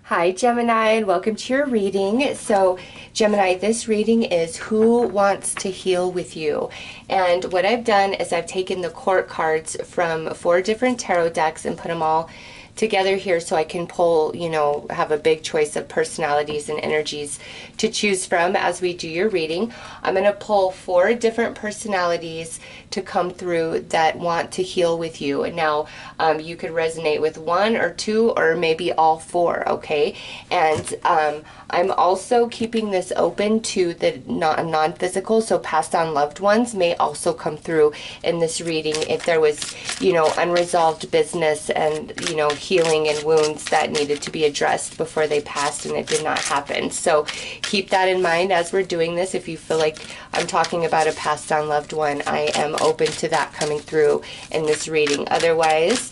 Hi Gemini, and welcome to your reading. So Gemini, this reading is who wants to heal with you. And what I've done is I've taken the court cards from 4 different tarot decks and put them all together here so I can pull, have a big choice of personalities and energies to choose from as we do your reading. I'm going to pull 4 different personalities to come through that want to heal with you. Now, you could resonate with 1 or 2 or maybe all 4, okay? And I'm also keeping this open to the non-physical, so passed on loved ones may also come through in this reading if there was, unresolved business and, healing and wounds that needed to be addressed before they passed and it did not happen. So keep that in mind as we're doing this. If you feel like I'm talking about a passed on loved one, I am open to that coming through in this reading. Otherwise,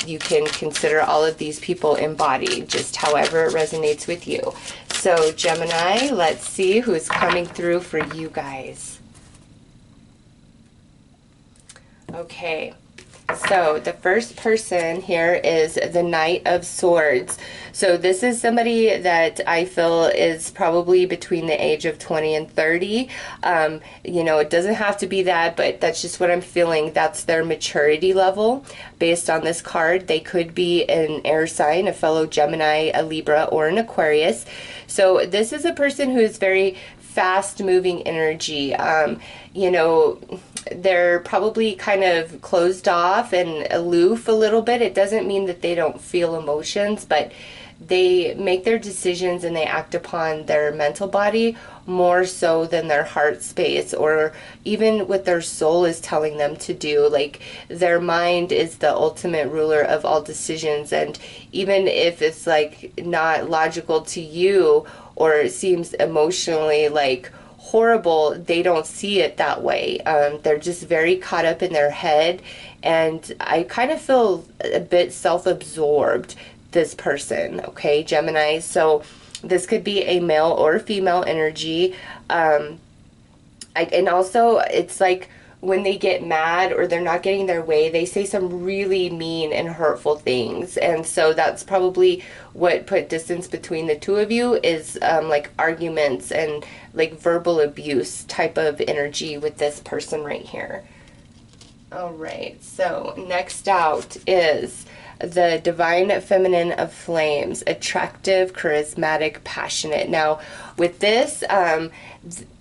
you can consider all of these people embodied, just however it resonates with you. So Gemini, let's see who's coming through for you guys. Okay. So the first person here is the Knight of Swords. So this is somebody that I feel is probably between the age of 20 and 30. It doesn't have to be that, but that's just what I'm feeling. That's their maturity level based on this card. They could be an air sign, a fellow Gemini, a Libra, or an Aquarius. So this is a person who is very fast-moving energy. They're probably kind of closed off and aloof a little bit. It doesn't mean that they don't feel emotions, but they make their decisions and they act upon their mental body more so than their heart space or even what their soul is telling them to do. Like, their mind is the ultimate ruler of all decisions, and even if it's like not logical to you or it seems emotionally like horrible, they don't see it that way. They're just very caught up in their head, and I kind of feel a bit self-absorbed, this person, okay, Gemini? So this could be a male or female energy. And also it's like when they get mad or they're not getting their way, they say some really mean and hurtful things. And so that's probably what put distance between the two of you, is like arguments and like verbal abuse type of energy with this person right here. All right, so next out is the Divine Feminine of Flames, attractive, charismatic, passionate. Now, with this,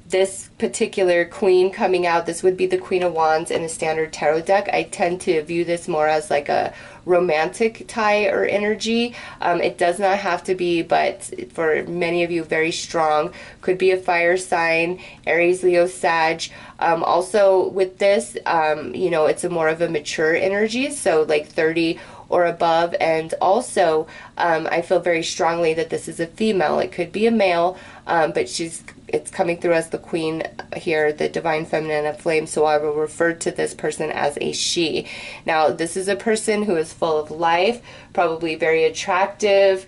this particular queen coming out, this would be the Queen of Wands in a standard tarot deck. I tend to view this more as like a romantic tie or energy. It does not have to be, but for many of you, very strong. Could be a fire sign, Aries, Leo, Sag. Also with this, it's a more of a mature energy, so like 30 or above. And also, I feel very strongly that this is a female. It could be a male, but it's coming through as the queen here, the Divine Feminine of Flame, so I will refer to this person as a she. Now, this is a person who is full of life, probably very attractive,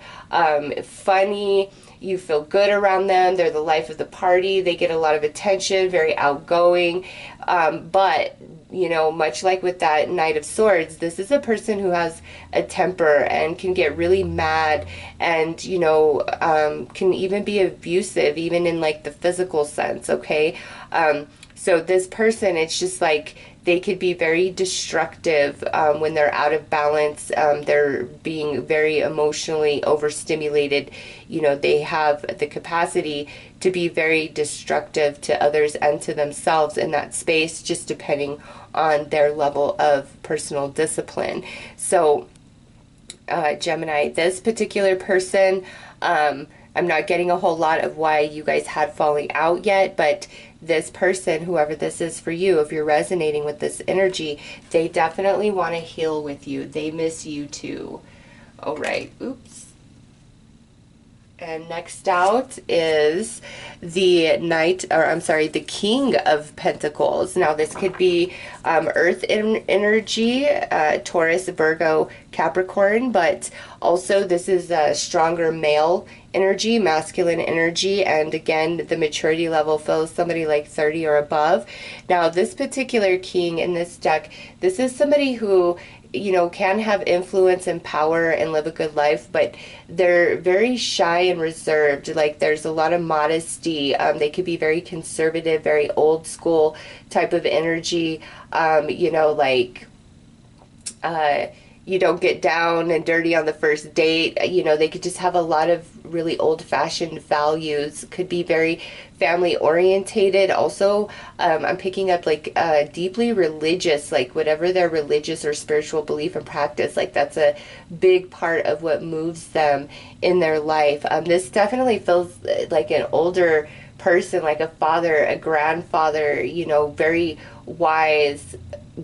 funny. You feel good around them. They're the life of the party. They get a lot of attention, very outgoing. But, much like with that Knight of Swords, this is a person who has a temper and can get really mad and, can even be abusive, even in like the physical sense, okay? So this person, it's just like they could be very destructive when they're out of balance. They're being very emotionally overstimulated. They have the capacity to be very destructive to others and to themselves in that space, just depending on their level of personal discipline. So, Gemini, this particular person, I'm not getting a whole lot of why you guys had falling out yet, but this person, whoever this is for you, if you're resonating with this energy, they definitely want to heal with you. They miss you too. All right. Oops. And next out is the the King of Pentacles. Now, this could be Earth energy, Taurus, Virgo, Capricorn, but also this is a stronger male energy, masculine energy, and again, the maturity level feels somebody like 30 or above. Now, this particular king in this deck, this is somebody who you know, can have influence and power and live a good life, but they're very shy and reserved. Like there's a lot of modesty. They could be very conservative, very old school type of energy. You know, like you don't get down and dirty on the first date. You know, they could just have a lot of really old-fashioned values. Could be very family orientated. Also, I'm picking up like deeply religious, like whatever their religious or spiritual belief and practice, like that's a big part of what moves them in their life. This definitely feels like an older person, like a father, a grandfather, you know, very wise,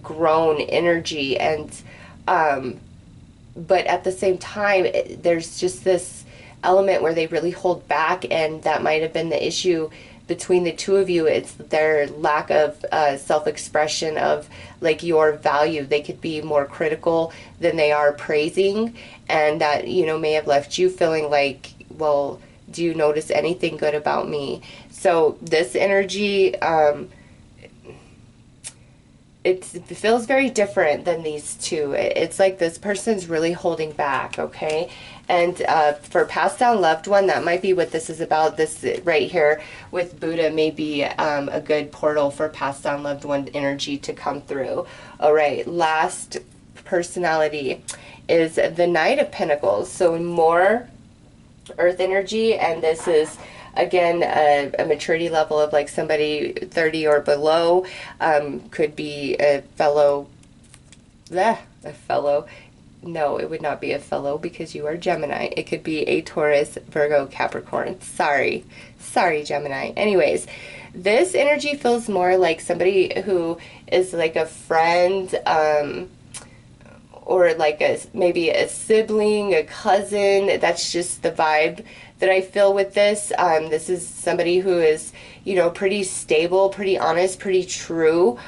grown energy. And but at the same time, there's just this element where they really hold back, and that might have been the issue between the two of you. It's their lack of self-expression of like your value. They could be more critical than they are praising, and that, you know, may have left you feeling like, well, do you notice anything good about me? So this energy, it feels very different than these two. It's like this person's really holding back, okay? And for passed down loved one, that might be what this is about. This right here with Buddha may be a good portal for passed down loved one energy to come through. All right, last personality is the Knight of Pentacles. So more earth energy, and this is again a maturity level of like somebody 30 or below. Could be a fellow, no, it would not be a fellow because you are Gemini. It could be a Taurus, Virgo, Capricorn. Sorry Gemini. Anyways, this energy feels more like somebody who is like a friend, or like maybe a sibling, a cousin. That's just the vibe that I feel with this. This is somebody who is, you know, pretty stable, pretty honest, pretty true.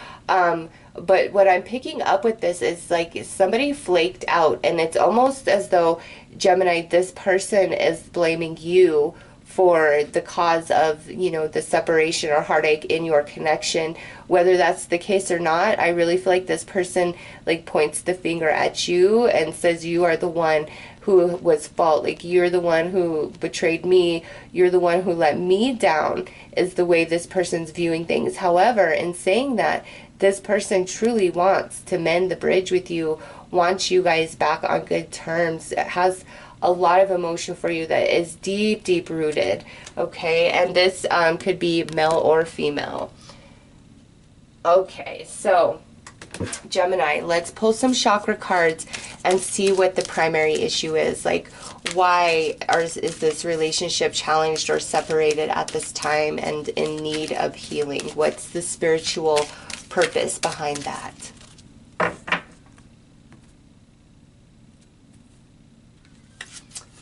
But what I'm picking up with this is like somebody flaked out, and it's almost as though, Gemini, this person is blaming you for the cause of, you know, the separation or heartache in your connection. Whether that's the case or not, I really feel like this person like points the finger at you and says you are the one who was fault. Like, you're the one who betrayed me, you're the one who let me down, is the way this person's viewing things. However, in saying that, this person truly wants to mend the bridge with you, wants you guys back on good terms. It has a lot of emotion for you that is deep, deep rooted, okay? And this could be male or female. Okay, so Gemini, let's pull some chakra cards and see what the primary issue is. Like, why is this relationship challenged or separated at this time and in need of healing? What's the spiritual purpose behind that?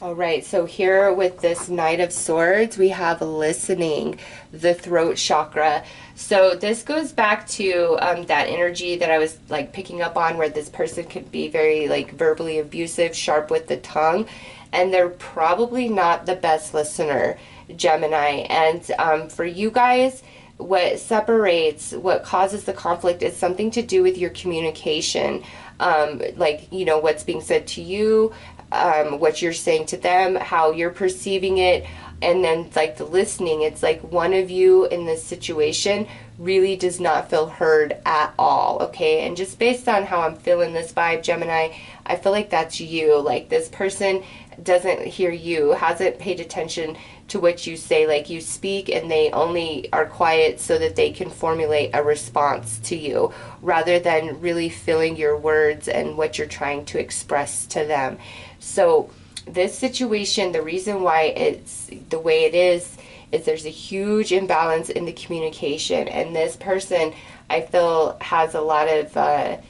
All right, so here with this Knight of Swords, we have listening, the throat chakra. So this goes back to that energy that I was like picking up on, where this person could be very like verbally abusive, sharp with the tongue, and they're probably not the best listener, Gemini. And for you guys, what separates, what causes the conflict is something to do with your communication. Like, you know, what's being said to you, what you're saying to them, how you're perceiving it. And then like the listening, it's like one of you in this situation really does not feel heard at all, okay? And just based on how I'm feeling this vibe, Gemini, I feel like that's you. Like, this person doesn't hear you, hasn't paid attention to what you say. Like, you speak and they only are quiet so that they can formulate a response to you, rather than really feeling your words and what you're trying to express to them. So this situation, the reason why it's the way it is there's a huge imbalance in the communication. And this person, I feel, has a lot of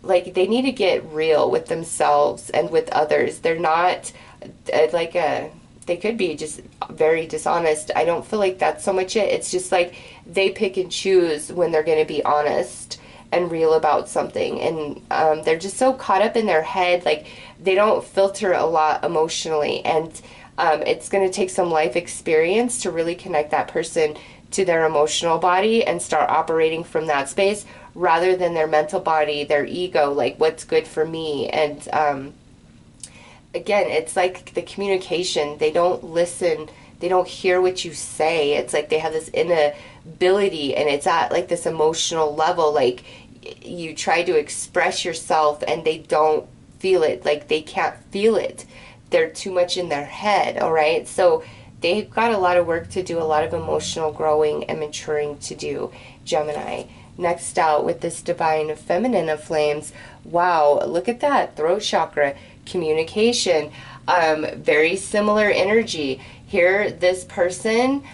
like, they need to get real with themselves and with others. They're not they could be just very dishonest. I don't feel like that's so much it. It's just like they pick and choose when they're going to be honest and real about something. And they're just so caught up in their head. Like, they don't filter a lot emotionally. And it's going to take some life experience to really connect that person to their emotional body and start operating from that space, rather than their mental body, their ego, like what's good for me. And again, it's like the communication. They don't listen. They don't hear what you say. It's like they have this inability, and it's at like this emotional level. Like you try to express yourself and they don't feel it. Like they can't feel it. They're too much in their head. All right. So they've got a lot of work to do, a lot of emotional growing and maturing to do, Gemini. Next out with this divine feminine of flames. Wow, look at that. Throat chakra, communication, very similar energy. Here, this person,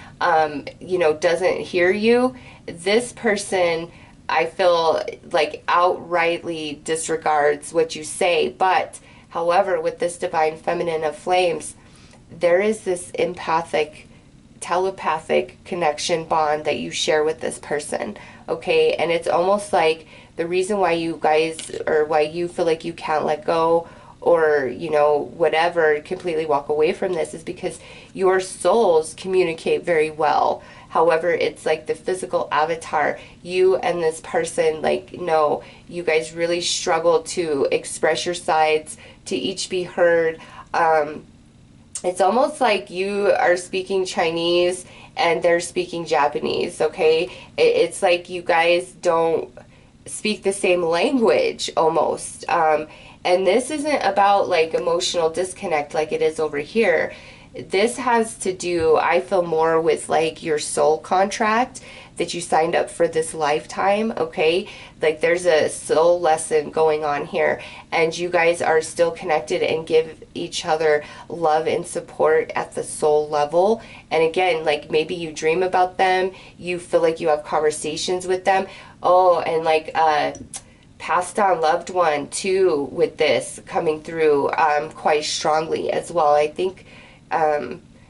you know, doesn't hear you. This person, I feel like outrightly disregards what you say. But, however, with this divine feminine of flames, there is this empathic, telepathic connection bond that you share with this person, okay? And it's almost like the reason why you guys, or why you feel like you can't let go, or, you know, whatever, completely walk away from this, is because your souls communicate very well. However, it's like the physical avatar, you and this person, like, no, you guys really struggle to express your sides, to each be heard. It's almost like you are speaking Chinese and they're speaking Japanese, okay? It's like you guys don't speak the same language, almost. And this isn't about, like, emotional disconnect like it is over here. This has to do, I feel, more with, like, your soul contract that you signed up for this lifetime, okay? Like, there's a soul lesson going on here, and you guys are still connected and give each other love and support at the soul level. And again, like, maybe you dream about them, you feel like you have conversations with them. Oh, and like passed on loved one too, with this coming through quite strongly as well. I think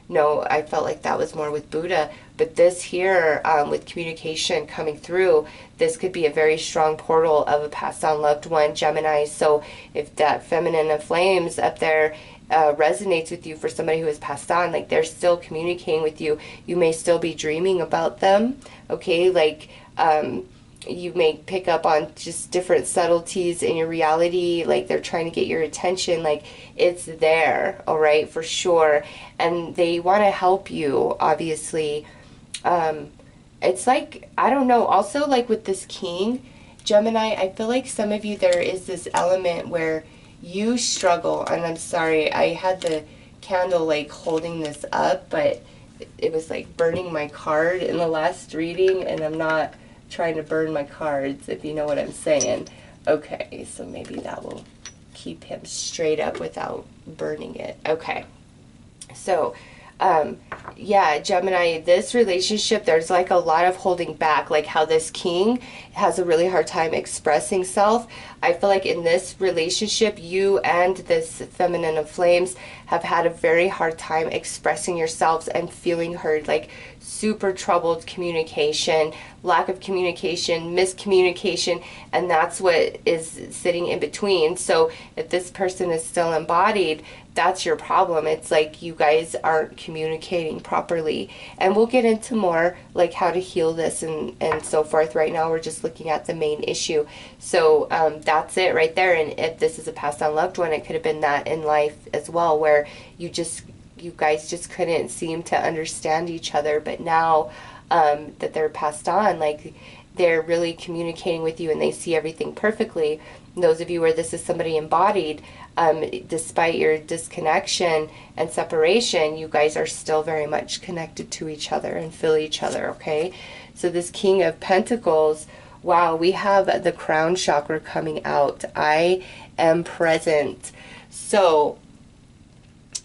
no, I felt like that was more with Buddha, but this here, with communication coming through, this could be a very strong portal of a passed on loved one, Gemini. So if that feminine of flames up there resonates with you for somebody who has passed on, like they're still communicating with you. You may still be dreaming about them, okay? Like, you may pick up on just different subtleties in your reality, like they're trying to get your attention, like it's there, all right, for sure. And they want to help you, obviously. It's like, I don't know, also like with this king, Gemini, I feel like some of you, there is this element where you struggle, and I'm sorry, I had the candle like holding this up, but it was like burning my card in the last reading, and I'm not trying to burn my cards, if you know what I'm saying. Okay, so maybe that will keep him straight up without burning it. Okay, so yeah, Gemini, this relationship, there's like a lot of holding back, like how this king has a really hard time expressing self. I feel like in this relationship, you and this feminine of flames have had a very hard time expressing yourselves and feeling heard, like super troubled communication, lack of communication, miscommunication, and that's what is sitting in between. So if this person is still embodied, that's your problem. It's like you guys aren't communicating properly. And we'll get into more like how to heal this and so forth. Right now we're just looking at the main issue. So that's it right there. And if this is a passed on loved one, it could have been that in life as well, where you guys just couldn't seem to understand each other. But now that they're passed on, like they're really communicating with you and they see everything perfectly. And those of you where this is somebody embodied, despite your disconnection and separation, you guys are still very much connected to each other and feel each other, okay? So this King of Pentacles, wow, we have the crown chakra coming out. I am present. So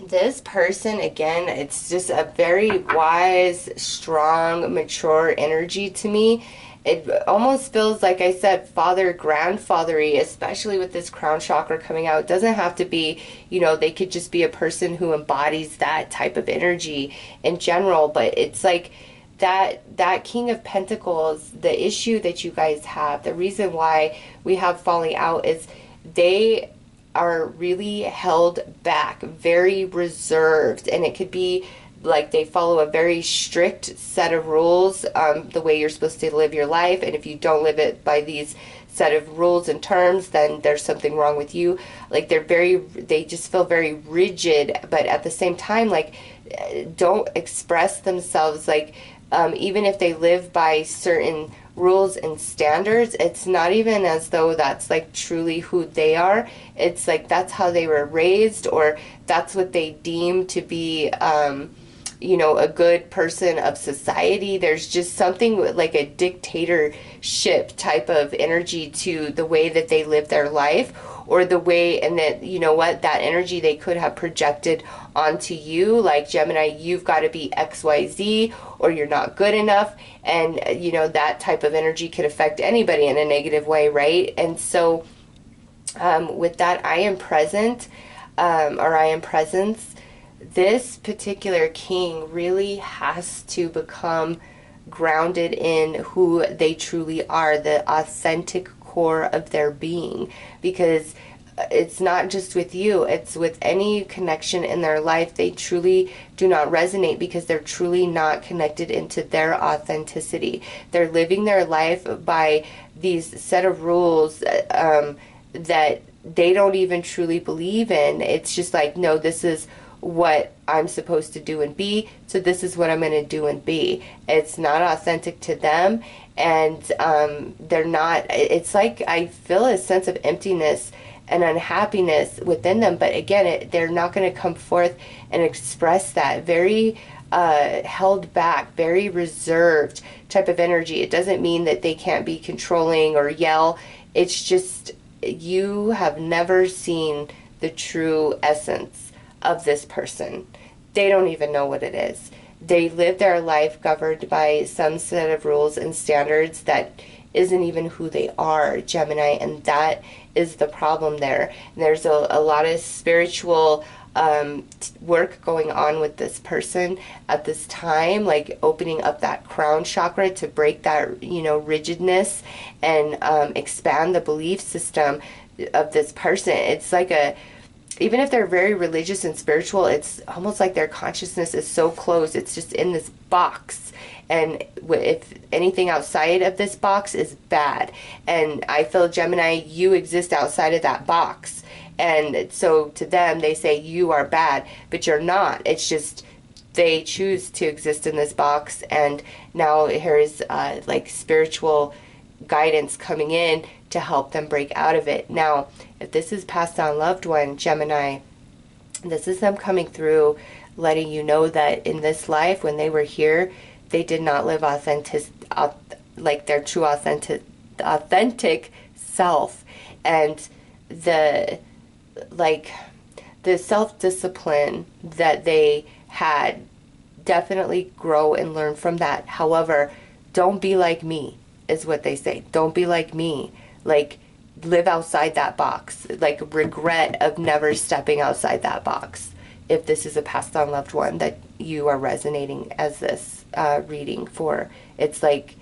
this person, again, it's just a very wise, strong, mature energy to me. It almost feels, like I said, father, grandfathery, especially with this crown chakra coming out. It doesn't have to be, you know, they could just be a person who embodies that type of energy in general. But it's like that King of Pentacles, the issue that you guys have, the reason why we have falling out is they are really held back, very reserved, and it could be like they follow a very strict set of rules, the way you're supposed to live your life, and if you don't live it by these set of rules and terms, then there's something wrong with you. Like they just feel very rigid, but at the same time, like, don't express themselves, like, even if they live by certain rules and standards, it's not even as though that's like truly who they are. It's like that's how they were raised, or that's what they deem to be a good person of society. There's just something like a dictatorship type of energy to the way that they live their life, or the way, and that, that energy they could have projected onto you, like, Gemini, you've got to be XYZ, or you're not good enough, and, that type of energy could affect anybody in a negative way, right? And so, with that, I am present, or I am presence, this particular king really has to become grounded in who they truly are, the authentic core of their being, because it's not just with you, it's with any connection in their life. They truly do not resonate because they're truly not connected into their authenticity. They're living their life by these set of rules that they don't even truly believe in. It's just like, no, this is what I'm supposed to do and be, so this is what I'm going to do and be. It's not authentic to them, and they're not, it's like I feel a sense of emptiness and unhappiness within them, but again, they're not going to come forth and express that. Very held back, very reserved type of energy. It doesn't mean that they can't be controlling or yell. It's just, you have never seen the true essence of this person. They don't even know what it is. They live their life governed by some set of rules and standards that isn't even who they are, Gemini, and that is the problem there. And there's a lot of spiritual work going on with this person at this time, like opening up that crown chakra to break that, rigidness, and expand the belief system of this person. It's like even if they're very religious and spiritual, it's almost like their consciousness is so closed. It's just in this box. And if anything outside of this box is bad. And I feel, Gemini, you exist outside of that box. And so to them, they say you are bad, but you're not. It's just they choose to exist in this box. And now here's like spiritual guidance coming in to help them break out of it. Now, if this is passed on loved one, Gemini, this is them coming through, letting you know that in this life, when they were here, they did not live like their true authentic self. And the self-discipline that they had, definitely grow and learn from that. However, don't be like me, is what they say. Don't be like me. Like, live outside that box. Like, regret of never stepping outside that box. If this is a passed on loved one that you are resonating as this reading for, it's like,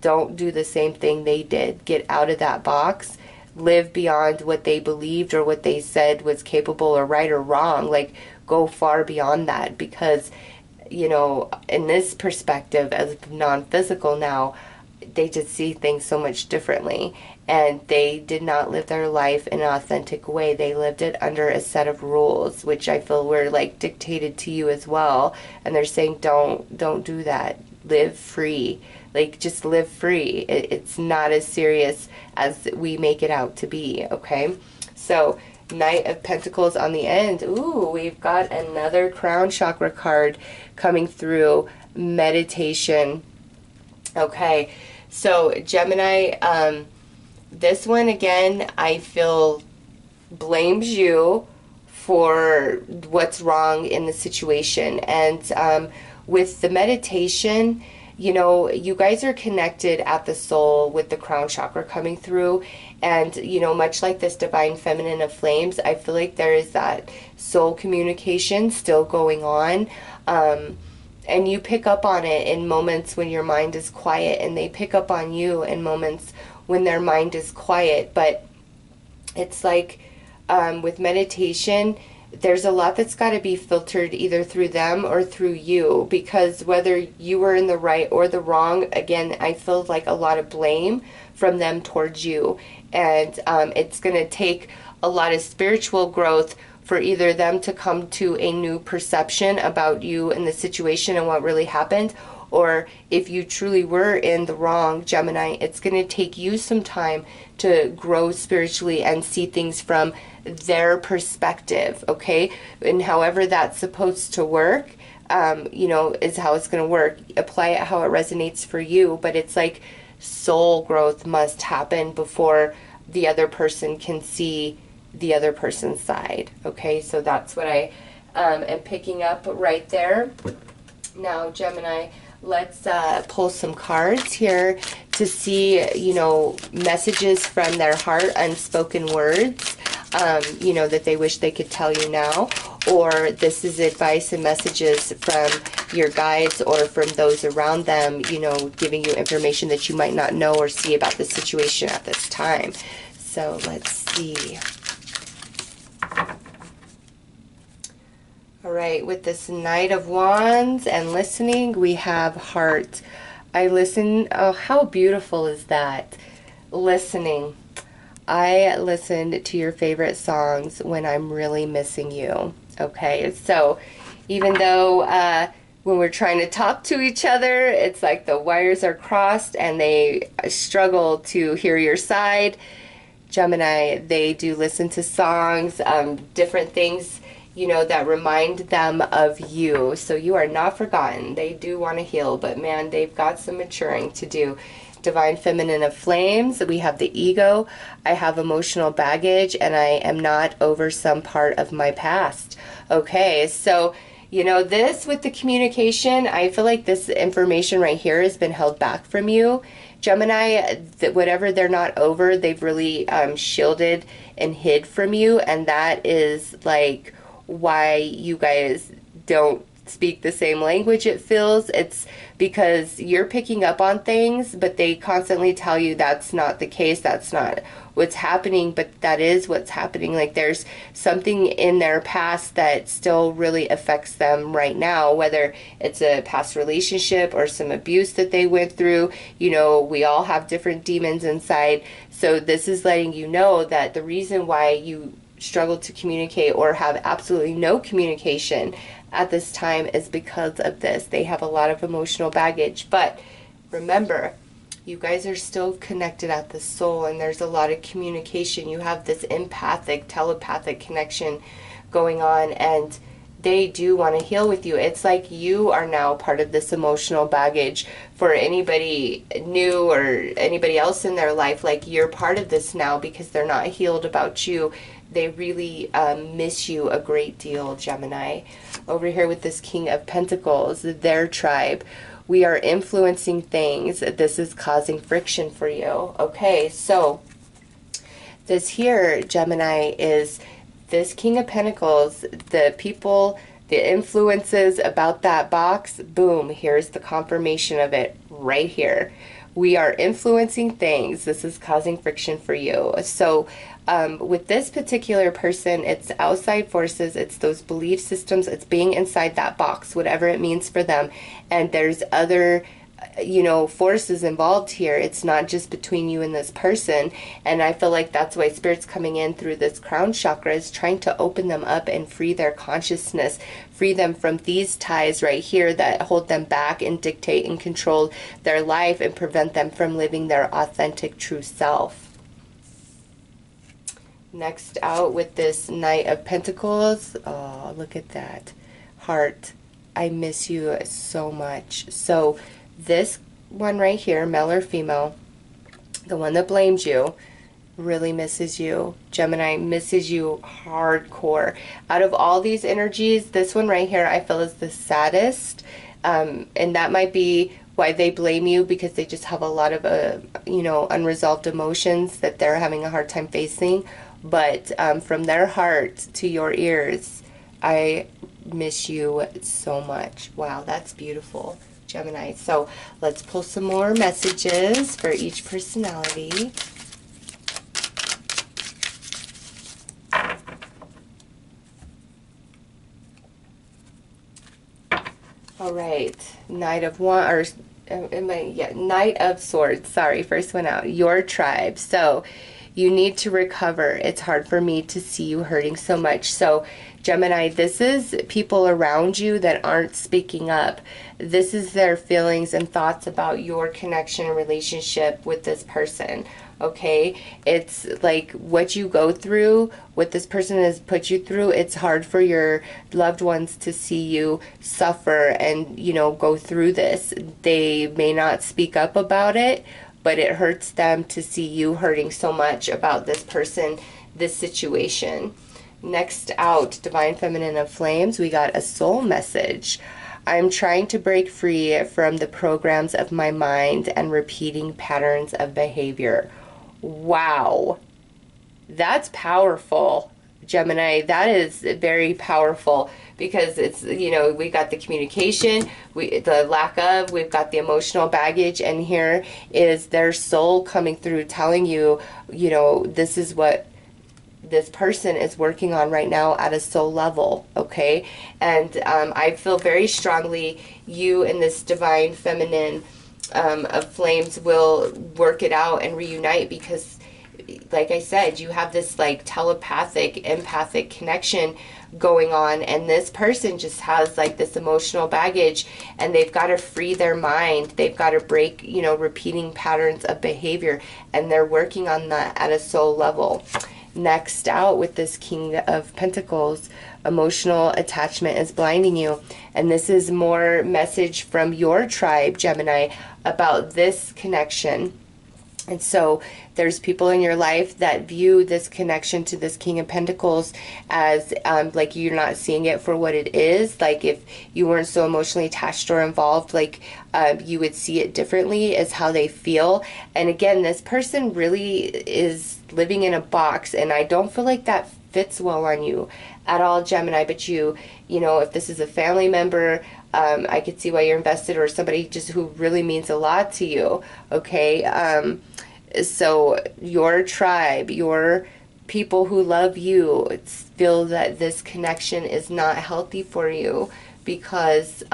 don't do the same thing they did. Get out of that box. Live beyond what they believed or what they said was capable or right or wrong. Like, go far beyond that, because, in this perspective as non-physical now, they just see things so much differently, and they did not live their life in an authentic way. They lived it under a set of rules, which I feel were like dictated to you as well. And they're saying, don't do that. Live free. Like, just live free. It's not as serious as we make it out to be. Okay, so Knight of Pentacles on the end. Ooh, we've got another crown chakra card coming through. Meditation. Okay, so Gemini, this one again, I feel blames you for what's wrong in the situation. And with the meditation, you guys are connected at the soul with the crown chakra coming through. And, much like this divine feminine of flames, I feel like there is that soul communication still going on. And you pick up on it in moments when your mind is quiet, and they pick up on you in moments when their mind is quiet. But it's like with meditation, there's a lot that's got to be filtered either through them or through you, because whether you were in the right or the wrong, again, I feel like a lot of blame from them towards you. And it's going to take a lot of spiritual growth for either them to come to a new perception about you and the situation and what really happened, or if you truly were in the wrong, Gemini, it's going to take you some time to grow spiritually and see things from their perspective, okay? And however that's supposed to work, you know, is how it's going to work. Apply it how it resonates for you, but it's like soul growth must happen before the other person can see the other person's side, okay? So that's what I am picking up right there. Now, Gemini, let's pull some cards here to see, you know, messages from their heart, unspoken words, you know, that they wish they could tell you now, or this is advice and messages from your guides or from those around them, you know, giving you information that you might not know or see about the situation at this time. So let's see. All right, with this Knight of Wands and listening, we have heart. I listen. Oh, how beautiful is that? Listening. I listen to your favorite songs when I'm really missing you. Okay, so even though when we're trying to talk to each other, it's like the wires are crossed and they struggle to hear your side, Gemini, they do listen to songs, different things, you know, that remind them of you. So you are not forgotten. They do want to heal, but man, they've got some maturing to do. Divine Feminine of Flames, we have the ego, I have emotional baggage, and I am not over some part of my past. Okay, so, you know, this with the communication, I feel like this information right here has been held back from you. Gemini, whatever they're not over, they've really shielded and hid from you, and that is like why you guys don't speak the same language, it feels. It's because you're picking up on things, but they constantly tell you that's not the case, that's not what's happening, but that is what's happening. Like there's something in their past that still really affects them right now, whether it's a past relationship or some abuse that they went through. You know, we all have different demons inside. So this is letting you know that the reason why you struggle to communicate or have absolutely no communication at this time is because of this. They have a lot of emotional baggage, but remember, you guys are still connected at the soul, and there's a lot of communication. You have this empathic, telepathic connection going on, and they do want to heal with you. It's like you are now part of this emotional baggage. For anybody new or anybody else in their life, like you're part of this now because they're not healed about you. They really miss you a great deal, Gemini. Over here with this King of Pentacles, their tribe. We are influencing things. This is causing friction for you. Okay, so this here, Gemini, is this King of Pentacles. The people, the influences about that box, boom, here's the confirmation of it right here. We are influencing things. This is causing friction for you. So with this particular person, it's outside forces, it's those belief systems, it's being inside that box, whatever it means for them. And there's other, you know, forces involved here. It's not just between you and this person. And I feel like that's why Spirit's coming in through this crown chakra, is trying to open them up and free their consciousness, free them from these ties right here that hold them back and dictate and control their life and prevent them from living their authentic true self. Next out with this Knight of Pentacles. Oh, look at that. Heart, I miss you so much. So this one right here, male or female, the one that blames you, really misses you. Gemini misses you hardcore. Out of all these energies, this one right here I feel is the saddest. And that might be why they blame you, because they just have a lot of, you know, unresolved emotions that they're having a hard time facing. But from their heart to your ears, I miss you so much. Wow, that's beautiful, Gemini. So let's pull some more messages for each personality. All right, Knight of Wands, or Knight of Swords. Sorry, first one out. Your tribe. So you need to recover. It's hard for me to see you hurting so much. So Gemini, this is people around you that aren't speaking up. This is their feelings and thoughts about your connection and relationship with this person. Okay, it's like what you go through, what this person has put you through. It's hard for your loved ones to see you suffer and, you know, go through this. They may not speak up about it, but it hurts them to see you hurting so much about this person, this situation. Next out, Divine Feminine of Flames, we got a soul message. I'm trying to break free from the programs of my mind and repeating patterns of behavior. Wow. That's powerful, Gemini. That is very powerful because it's, you know, we got the communication, the lack of, we've got the emotional baggage, and here is their soul coming through telling you, you know, this is what this person is working on right now at a soul level, okay? And I feel very strongly you and this Divine Feminine of Flames will work it out and reunite because, like I said, you have this like telepathic, empathic connection going on, and this person just has like this emotional baggage, and they've got to free their mind. They've got to break, you know, repeating patterns of behavior, and they're working on that at a soul level. Next out with this King of Pentacles, emotional attachment is blinding you. And this is more message from your tribe, Gemini, about this connection. And so there's people in your life that view this connection to this King of Pentacles as like you're not seeing it for what it is. Like if you weren't so emotionally attached or involved, like you would see it differently as how they feel. And again, this person really is living in a box, and I don't feel like that fits well on you at all, Gemini. But you know, if this is a family member, I could see why you're invested, or somebody just who really means a lot to you, okay? So your tribe, your people who love you feel that this connection is not healthy for you because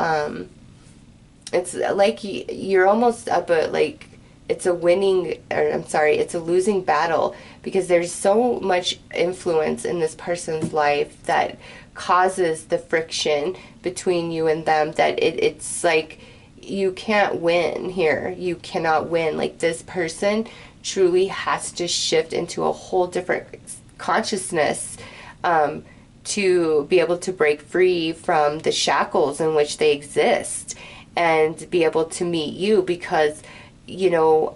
it's like you're almost up at like it's a winning, or I'm sorry, it's a losing battle because there's so much influence in this person's life that causes the friction between you and them that it's like you can't win here. You cannot win. Like this person truly has to shift into a whole different consciousness to be able to break free from the shackles in which they exist and be able to meet you because, you know,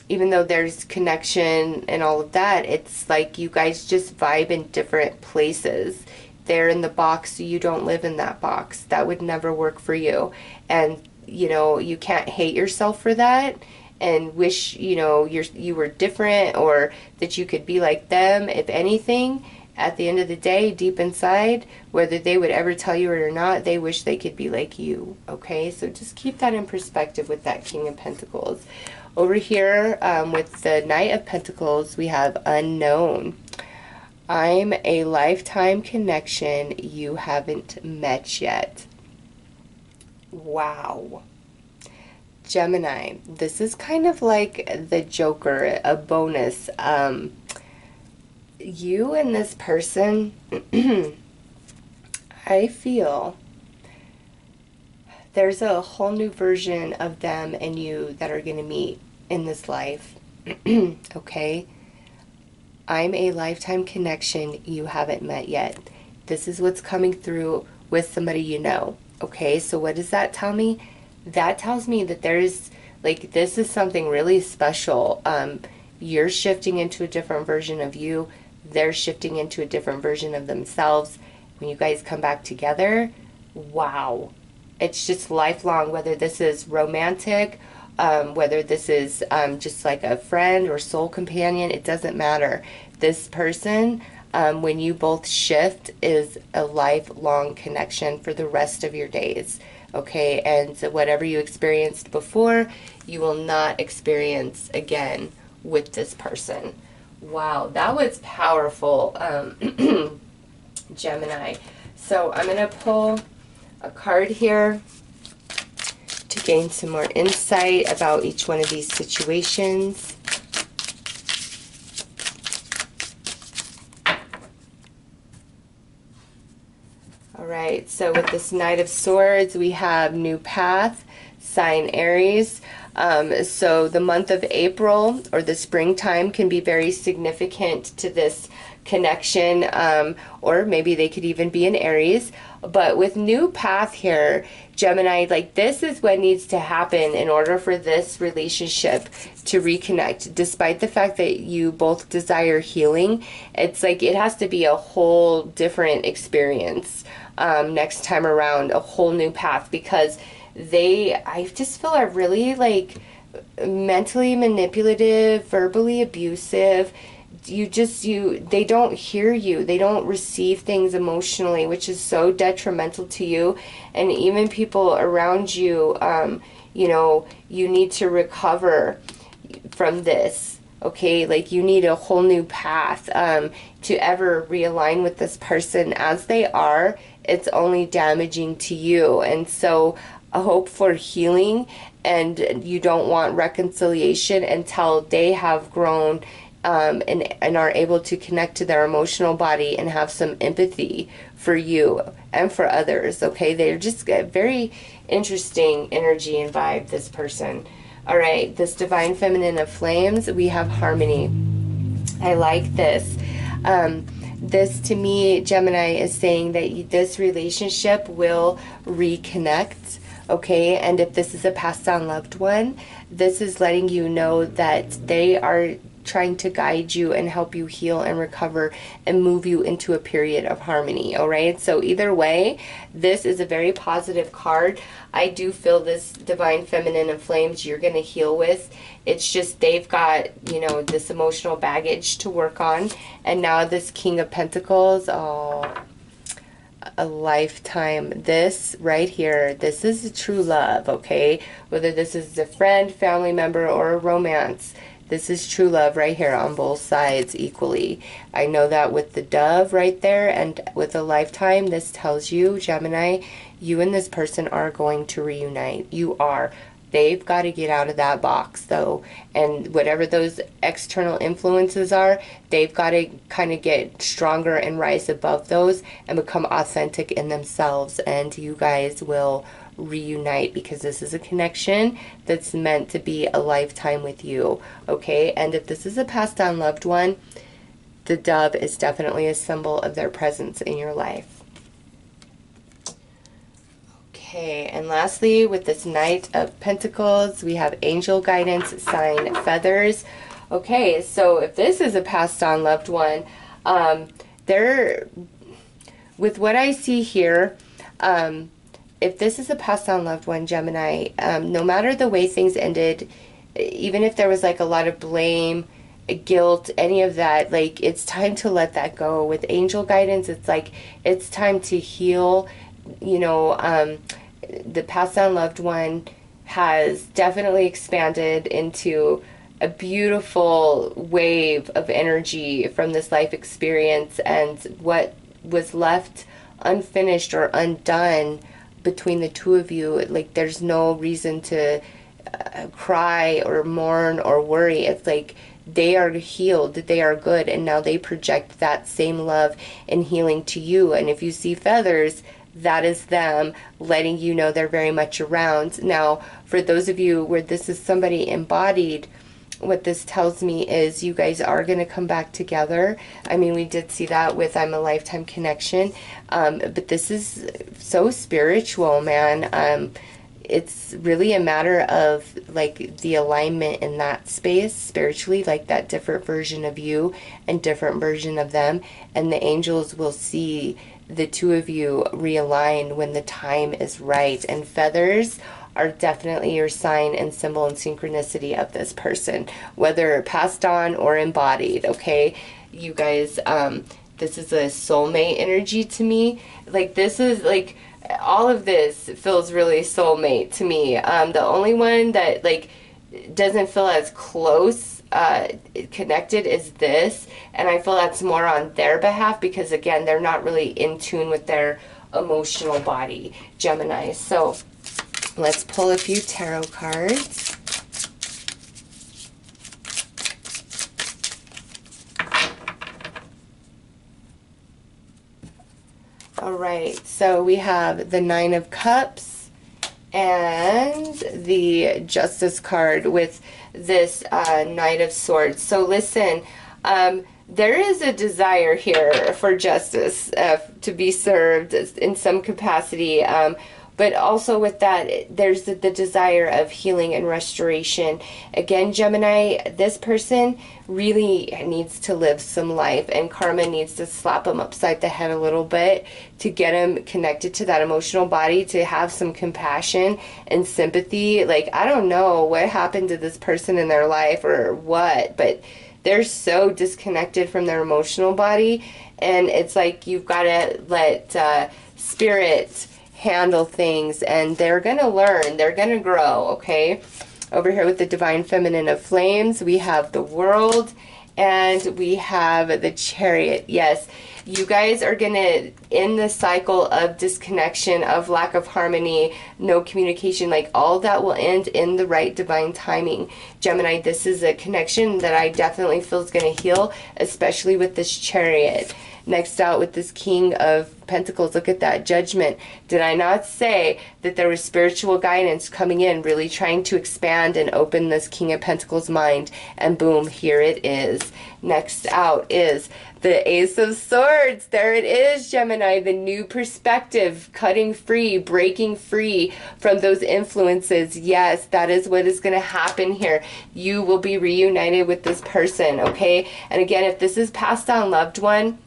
even though there's connection and all of that, it's like you guys just vibe in different places. They're in the box, you don't live in that box. That would never work for you. And, you know, you can't hate yourself for that and wish, you know, you were different or that you could be like them. If anything, at the end of the day, deep inside, whether they would ever tell you it or not, they wish they could be like you, okay? So just keep that in perspective with that King of Pentacles. Over here with the Knight of Pentacles, we have Unknown. I'm a lifetime connection you haven't met yet. Wow. Gemini, this is kind of like the Joker, a bonus. You and this person, I feel there's a whole new version of them and you that are going to meet in this life. Okay? I'm a lifetime connection you haven't met yet. This is what's coming through with somebody you know. Okay, so what does that tell me? That tells me that there's, like, this is something really special. You're shifting into a different version of you. They're shifting into a different version of themselves. When you guys come back together, wow. It's just lifelong, whether this is romantic, whether this is just like a friend or soul companion, it doesn't matter. This person, when you both shift, is a lifelong connection for the rest of your days. Okay, and so whatever you experienced before, you will not experience again with this person. Wow, that was powerful, Gemini. So I'm going to pull a card here to gain some more insight about each one of these situations. Alright, so with this Knight of Swords, we have new path, sign Aries. So the month of April or the springtime can be very significant to this connection, or maybe they could even be in Aries. But with new path here, Gemini, like this is what needs to happen in order for this relationship to reconnect. Despite the fact that you both desire healing, it's like it has to be a whole different experience next time around, a whole new path, because I just feel are really like mentally manipulative, verbally abusive. They don't hear you. They don't receive things emotionally, which is so detrimental to you. And even people around you, you know, you need to recover from this. Okay, like you need a whole new path to ever realign with this person as they are. It's only damaging to you. And so a hope for healing, and you don't want reconciliation until they have grown and are able to connect to their emotional body and have some empathy for you and for others. Okay, they're just a very interesting energy and vibe, this person. All right, this Divine Feminine of Flames, we have harmony. I like this. This to me, Gemini, is saying that this relationship will reconnect. Okay, and if this is a passed on loved one, this is letting you know that they are trying to guide you and help you heal and recover and move you into a period of harmony. All right, so either way, this is a very positive card. I do feel this Divine Feminine of Flames you're going to heal with. It's just they've got, you know, this emotional baggage to work on. And now this King of Pentacles, oh, a lifetime. This right here, this is a true love, okay? Whether this is a friend, family member, or a romance, this is true love right here on both sides equally. I know that with the dove right there and with a lifetime, this tells you, Gemini, you and this person are going to reunite. You are. They've got to get out of that box, though. And whatever those external influences are, they've got to kind of get stronger and rise above those and become authentic in themselves. And you guys will reunite, because this is a connection that's meant to be a lifetime with you. Okay, and if this is a passed on loved one, the dove is definitely a symbol of their presence in your life. Okay, and lastly, with this Knight of Pentacles, we have angel guidance, sign feathers. Okay, so if this is a passed on loved one, with what I see here, if this is a passed on loved one, Gemini, no matter the way things ended, even if there was like a lot of blame, guilt, any of that, like it's time to let that go. With angel guidance, it's like it's time to heal. You know, the passed on loved one has definitely expanded into a beautiful wave of energy from this life experience, and what was left unfinished or undone between the two of you, like there's no reason to cry or mourn or worry. It's like they are healed, they are good, and now they project that same love and healing to you. And if you see feathers, that is them letting you know they're very much around. Now, for those of you where this is somebody embodied, what this tells me is you guys are going to come back together. I mean, we did see that with I'm a Lifetime Connection, but this is so spiritual, man. It's really a matter of like the alignment in that space spiritually, like that different version of you and different version of them, and the angels will see the two of you realign when the time is right. And feathers are definitely your sign and symbol and synchronicity of this person, whether passed on or embodied. Okay, you guys, this is a soulmate energy to me. Like this is like all of this feels really soulmate to me. The only one that like doesn't feel as close connected is this, and I feel that's more on their behalf, because again, they're not really in tune with their emotional body, Gemini. So let's pull a few tarot cards. All right, so we have the Nine of Cups and the Justice card with this Knight of Swords. So listen, there is a desire here for justice to be served in some capacity. But also with that, there's the desire of healing and restoration. Again, Gemini, this person really needs to live some life, and karma needs to slap them upside the head a little bit to get them connected to that emotional body, to have some compassion and sympathy. Like, I don't know what happened to this person in their life or what, but they're so disconnected from their emotional body, and it's like you've got to let spirit handle things, and they're going to learn, they're going to grow, okay? Over here with the Divine Feminine of Flames, we have the World, and we have the Chariot. Yes, you guys are going to end the cycle of disconnection, of lack of harmony, no communication, like all that will end in the right divine timing. Gemini, this is a connection that I definitely feel is going to heal, especially with this Chariot. Next out with this King of Pentacles, look at that, Judgment. Did I not say that there was spiritual guidance coming in, really trying to expand and open this King of Pentacles mind? And boom, here it is. Next out is the Ace of Swords. There it is, Gemini, the new perspective, cutting free, breaking free from those influences. Yes, that is what is going to happen here. You will be reunited with this person, okay? And again, if this is passed on loved one,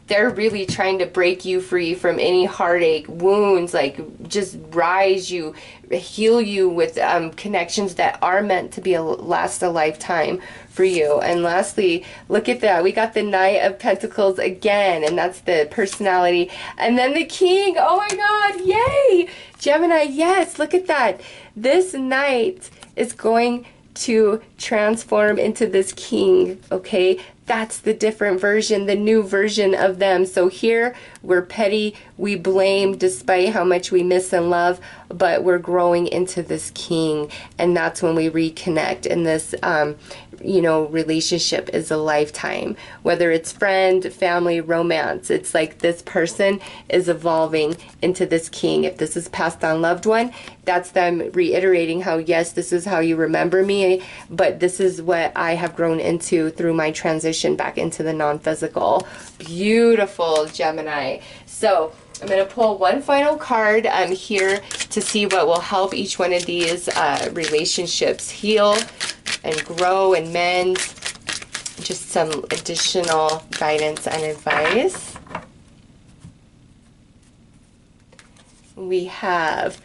they're really trying to break you free from any heartache, wounds, like just rise you, heal you with connections that are meant to last a lifetime for you. And lastly, look at that. We got the Knight of Pentacles again, and that's the personality. And then the King. Oh my God, yay! Gemini, yes, look at that. This Knight is going to transform into this King, okay? That's the different version, the new version of them. So here we're petty, we blame despite how much we miss and love, but we're growing into this King, and that's when we reconnect. And this you know, relationship is a lifetime, whether it's friend, family, romance. It's like this person is evolving into this King. If this is passed on loved one, that's them reiterating how, yes, this is how you remember me, but this is what I have grown into through my transition back into the non-physical. Beautiful, Gemini. So I'm going to pull one final card here to see what will help each one of these relationships heal and grow and mend. Just some additional guidance and advice. We have,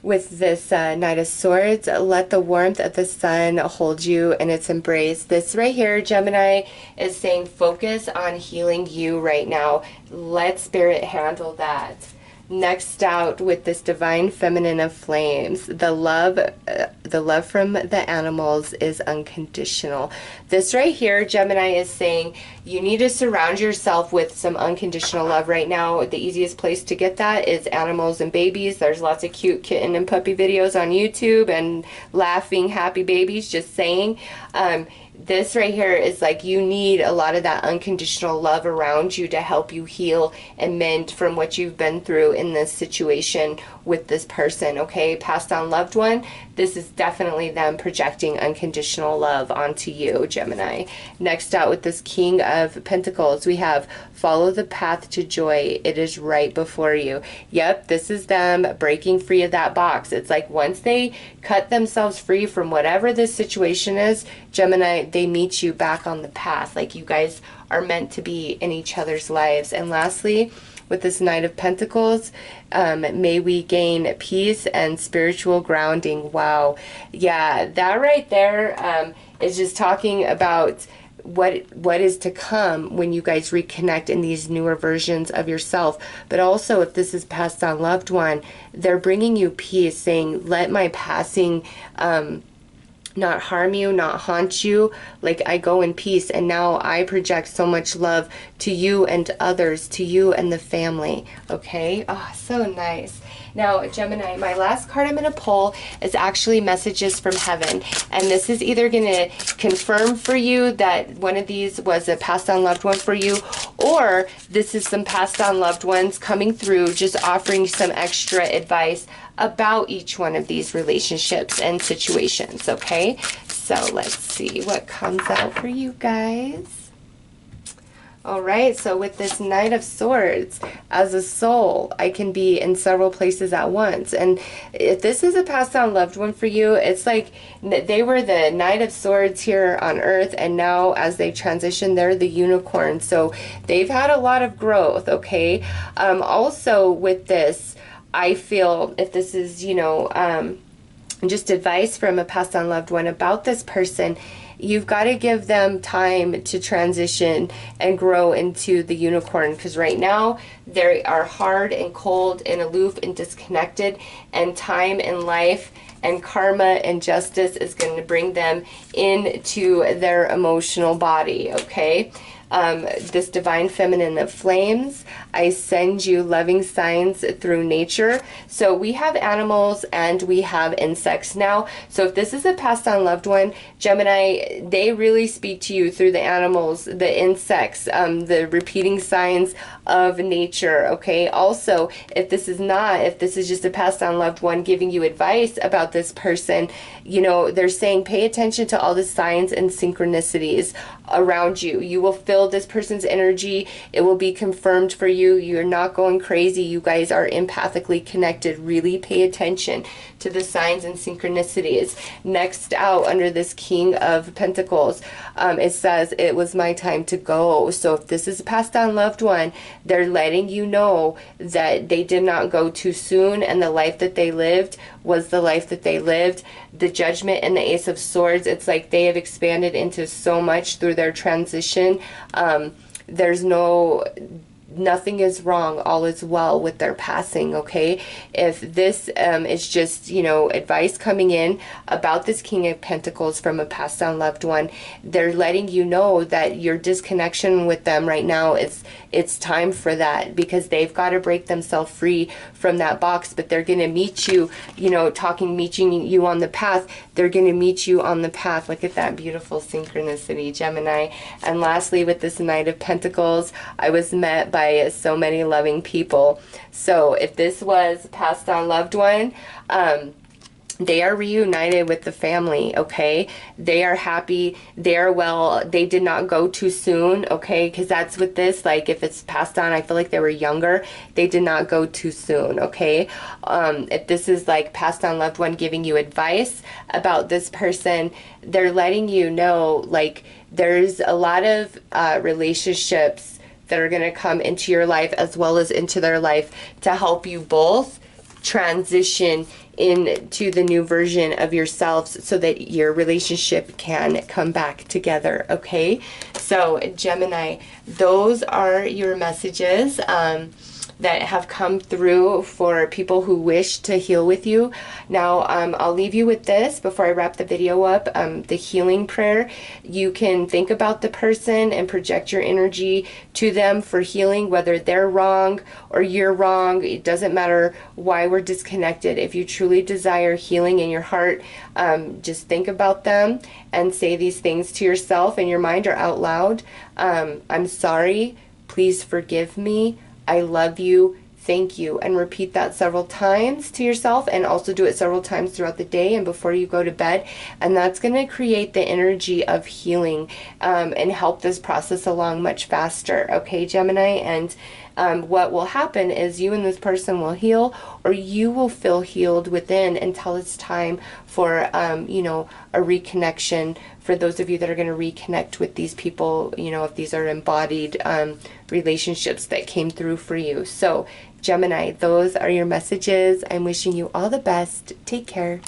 with this Knight of Swords, let the warmth of the sun hold you in its embrace. This right here, Gemini, is saying focus on healing you right now. Let Spirit handle that. Next out with this Divine Feminine of Flames, the love from the animals is unconditional. This right here, Gemini, is saying you need to surround yourself with some unconditional love right now. The easiest place to get that is animals and babies. There's lots of cute kitten and puppy videos on YouTube and laughing, happy babies, just saying. This right here is like you need a lot of that unconditional love around you to help you heal and mend from what you've been through in this situation with this person, okay? Passed on loved one, this is definitely them projecting unconditional love onto you, Gemini. Next out with this King of Pentacles, we have follow the path to joy. It is right before you. Yep, this is them breaking free of that box. It's like once they cut themselves free from whatever this situation is, Gemini, they meet you back on the path. Like you guys are meant to be in each other's lives. And lastly, with this Knight of Pentacles, may we gain peace and spiritual grounding. Wow. Yeah, that right there is just talking about what is to come when you guys reconnect in these newer versions of yourself. But also, if this is passed on loved one, they're bringing you peace, saying, let my passing not harm you, not haunt you. Like, I go in peace, and now I project so much love to you and others, to you and the family. Okay? Oh, so nice. Now, Gemini, my last card I'm going to pull is actually messages from heaven. And this is either going to confirm for you that one of these was a passed on loved one for you, or this is some passed on loved ones coming through, just offering some extra advice about each one of these relationships and situations, okay? So let's see what comes out for you guys. All right, so with this Knight of Swords, as a soul, I can be in several places at once. And if this is a passed on loved one for you, it's like they were the Knight of Swords here on Earth, and now as they transition, they're the unicorn. So they've had a lot of growth, okay? Also with this, I feel, if this is, you know, just advice from a passed on loved one about this person, you've got to give them time to transition and grow into the unicorn, because right now they are hard and cold and aloof and disconnected, and time and life and karma and justice is going to bring them into their emotional body, okay? This divine feminine of flames, I send you loving signs through nature. So we have animals and we have insects now. So if this is a passed on loved one, Gemini, they really speak to you through the animals, the insects, the repeating signs of nature, okay? Also, if this is not, if this is just a passed on loved one giving you advice about this person, you know, they're saying pay attention to all the signs and synchronicities around you. You will feel this person's energy. It will be confirmed for you. You're not going crazy. You guys are empathically connected. Really pay attention to the signs and synchronicities. Next out, under this King of Pentacles, it says, it was my time to go. So if this is a passed on loved one, they're letting you know that they did not go too soon, and the life that they lived was the life that they lived. The Judgment and the Ace of Swords, it's like they have expanded into so much through their transition. There's nothing is wrong, all is well with their passing, okay? If this is just, you know, advice coming in about this King of Pentacles from a passed on loved one, they're letting you know that your disconnection with them right now, it's time for that, because they've got to break themselves free from that box. But they're going to meet you, you know, meeting you on the path. They're going to meet you on the path. Look at that beautiful synchronicity, Gemini. And lastly, with this Knight of Pentacles, I was met by so many loving people. So if this was passed on loved one, they are reunited with the family, okay? They are happy, they are well, they did not go too soon, okay? Because that's with this, like if it's passed on, I feel like they were younger, they did not go too soon, okay? If this is like passed on loved one giving you advice about this person, they're letting you know, like, there's a lot of relationships that are going to come into your life as well as into their life to help you both transition into the new version of yourselves so that your relationship can come back together, okay? So Gemini, those are your messages that have come through for people who wish to heal with you. Now, I'll leave you with this before I wrap the video up, the healing prayer. You can think about the person and project your energy to them for healing, whether they're wrong or you're wrong. It doesn't matter why we're disconnected. If you truly desire healing in your heart, just think about them and say these things to yourself in your mind or out loud. I'm sorry. Please forgive me. I love you, thank you, and repeat that several times to yourself, and also do it several times throughout the day and before you go to bed. And that's going to create the energy of healing and help this process along much faster, okay, Gemini? And what will happen is you and this person will heal, or you will feel healed within until it's time for, you know, a reconnection. For those of you that are going to reconnect with these people, you know, if these are embodied relationships that came through for you. So, Gemini, those are your messages. I'm wishing you all the best. Take care.